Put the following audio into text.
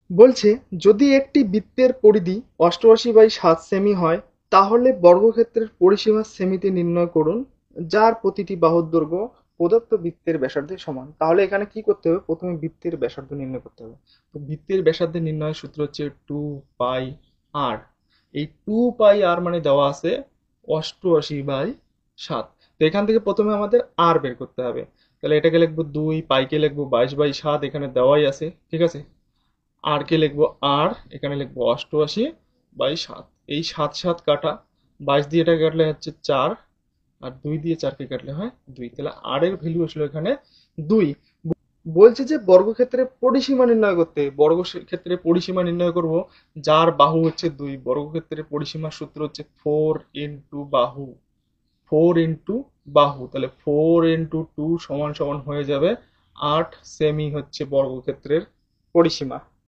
বলছে যদি একটি বৃত্তের পরিধি 88/7 সেমি হয় তাহলে বর্গক্ষেত্রের পরিসীমা সেমিতে নির্ণয় করুন যার প্রতিটি বাহুর দৈর্ঘ্য প্রদত্ত বৃত্তের ব্যাসার্ধের সমান। তাহলে এখানে কি করতে হবে, প্রথমে বৃত্তের ব্যাসার্ধ নির্ণয় করতে হবে। তো বৃত্তের ব্যাসার্ধ নির্ণয়ের সূত্র হচ্ছে 2 পাই আর। এই 2 পাই আর মানে দেওয়া আছে 88/7। তো এখান থেকে প্রথমে আমাদের আর বের করতে হবে। তাহলে এটাকে লিখবো 2, পাইকে লিখবো 22/7, এখানে দেওয়াই আছে, ঠিক আছে। আর কে লিখবো আর, এখানে লিখবো 88/7। এই 7 7 কাটা, 22 দিয়ে এটা কাটলে হচ্ছে 4, আর 2 দিয়ে 4কে কাটলে হয় 2। তাহলে আর এর ভ্যালু আসলে এখানে 2। বলছে যে বর্গক্ষেত্রের পরিসীমা নির্ণয় করতে, বর্গক্ষেত্রের পরিসীমা নির্ণয় করব যার বাহু হচ্ছে 2। বর্গক্ষেত্রের পরিসীমার সূত্র হচ্ছে 4 ইন্টু বাহু, 4 ইন্টু বাহু। তাহলে 4 ইন্টু 2 সমান সমান হয়ে যাবে 8 সেমি হচ্ছে বর্গক্ষেত্রের পরিসীমা।